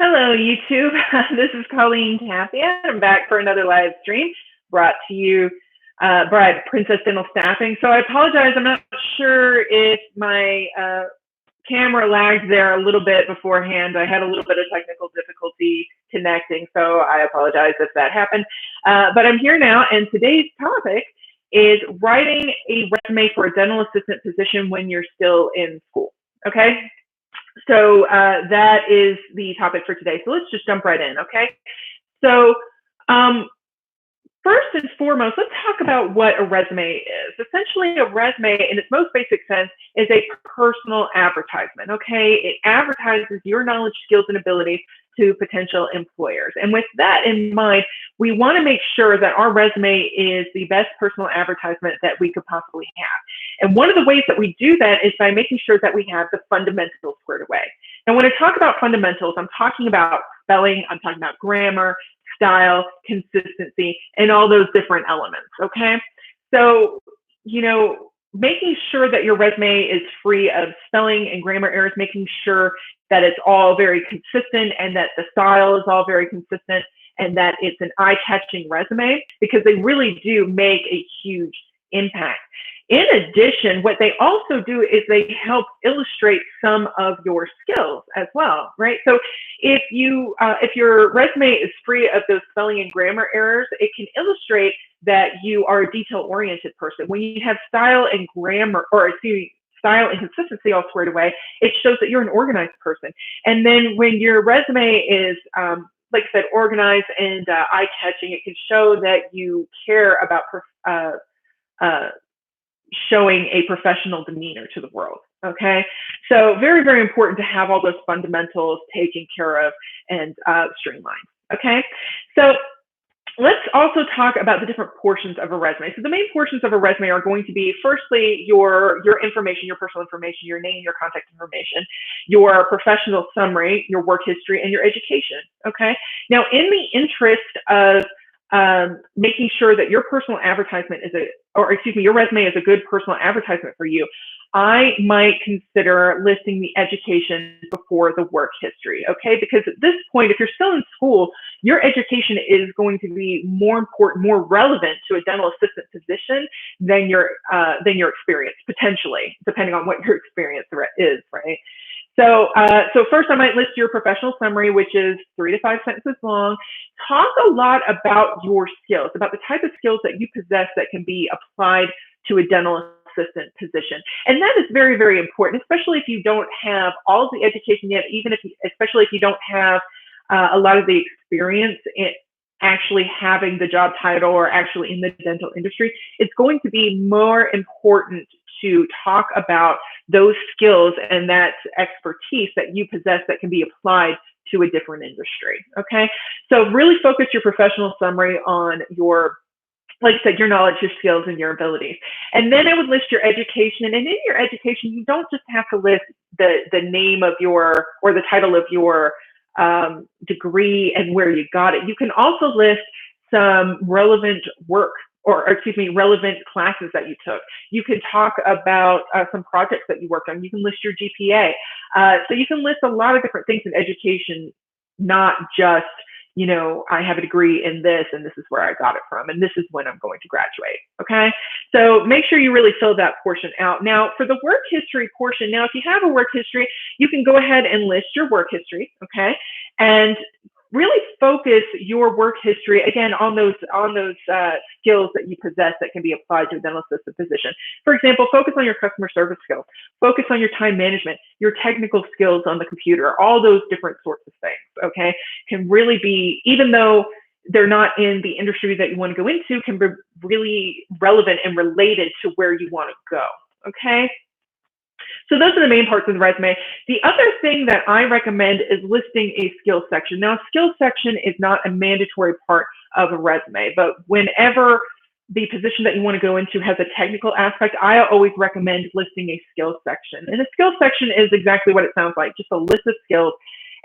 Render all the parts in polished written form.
Hello, YouTube. This is Colleen Tapia. I'm back for another live stream brought to you by Princess Dental Staffing. So I apologize. I'm not sure if my camera lagged there a little bit beforehand. I had a little bit of technical difficulty connecting, so I apologize if that happened. But I'm here now, and today's topic is writing a resume for a dental assistant position when you're still in school. Okay, so that is the topic for today. So let's just jump right in, okay? So um, first and foremost, let's talk about what a resume is. Essentially, a resume, in its most basic sense, is a personal advertisement, okay? It advertises your knowledge, skills, and abilities to potential employers. And with that in mind, we want to make sure that our resume is the best personal advertisement that we could possibly have. And one of the ways that we do that is by making sure that we have the fundamentals squared away. And when I talk about fundamentals, I'm talking about spelling, I'm talking about grammar, style, consistency, and all those different elements, okay? So, making sure that your resume is free of spelling and grammar errors, making sure that it's all very consistent and that the style is all very consistent and that it's an eye-catching resume, because they really do make a huge impact. In addition, what they also do is they help illustrate some of your skills as well, right? So if your resume is free of those spelling and grammar errors, it can illustrate that you are a detail-oriented person. When you have style and grammar, or excuse me, style and consistency all squared away, it shows that you're an organized person. And then when your resume is like I said, organized and eye-catching, it can show that you care about showing a professional demeanor to the world. Okay, so very, very important to have all those fundamentals taken care of and streamlined. Okay, so let's also talk about the different portions of a resume. So the main portions of a resume are going to be, firstly, your information, your personal information, your name, your contact information, your professional summary, your work history, and your education. Okay, now in the interest of making sure that your personal advertisement is your resume is a good personal advertisement for you, I might consider listing the education before the work history, okay? Because at this point, if you're still in school, your education is going to be more important, more relevant to a dental assistant position than your experience, potentially, depending on what your experience is, right? So first I might list your professional summary, which is 3 to 5 sentences long. Talk a lot about your skills, about the type of skills that you possess that can be applied to a dental assistant position. And that is very, very important, especially if you don't have all of the education yet, especially if you don't have a lot of the experience in actually having the job title or actually in the dental industry. It's going to be more important to talk about those skills and that expertise that you possess that can be applied to a different industry, okay? So really focus your professional summary on your, like I said, your knowledge, your skills, and your abilities. And then I would list your education. And in your education, you don't just have to list the name of your, or the title of your degree and where you got it. You can also list some relevant work, or excuse me, relevant classes that you took. You can talk about some projects that you worked on. You can list your GPA. So you can list a lot of different things in education, not just, I have a degree in this and this is where I got it from and this is when I'm going to graduate, okay? So make sure you really fill that portion out. Now for the work history portion, now if you have a work history, you can go ahead and list your work history, okay? And really focus your work history again on those skills that you possess that can be applied to a dental assistant position. For example, focus on your customer service skills, focus on your time management, your technical skills on the computer, all those different sorts of things, okay, can really be, even though they're not in the industry that you want to go into, can be really relevant and related to where you want to go, okay? So those are the main parts of the resume. The other thing that I recommend is listing a skills section. Now, a skills section is not a mandatory part of a resume, but whenever the position that you want to go into has a technical aspect, I always recommend listing a skills section. And a skills section is exactly what it sounds like, just a list of skills.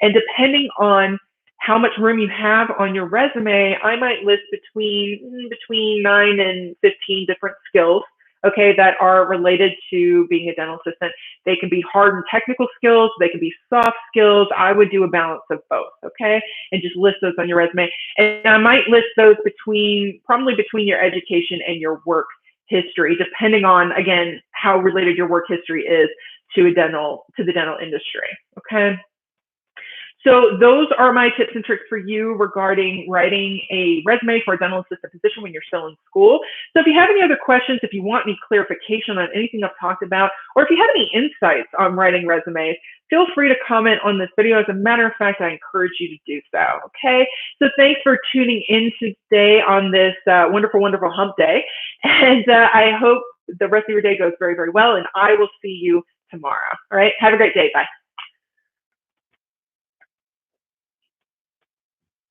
And depending on how much room you have on your resume, I might list between 9 and 15 different skills. okay, that are related to being a dental assistant. They can be hard and technical skills. They can be soft skills. I would do a balance of both, okay, and just list those on your resume. And I might list those probably between your education and your work history, depending on, again, how related your work history is to the dental industry, okay? So those are my tips and tricks for you regarding writing a resume for a dental assistant position when you're still in school. So if you have any other questions, if you want any clarification on anything I've talked about, or if you have any insights on writing resumes, feel free to comment on this video. As a matter of fact, I encourage you to do so, okay? So thanks for tuning in today on this wonderful, wonderful hump day. And I hope the rest of your day goes very, very well, and I will see you tomorrow. All right, have a great day. Bye.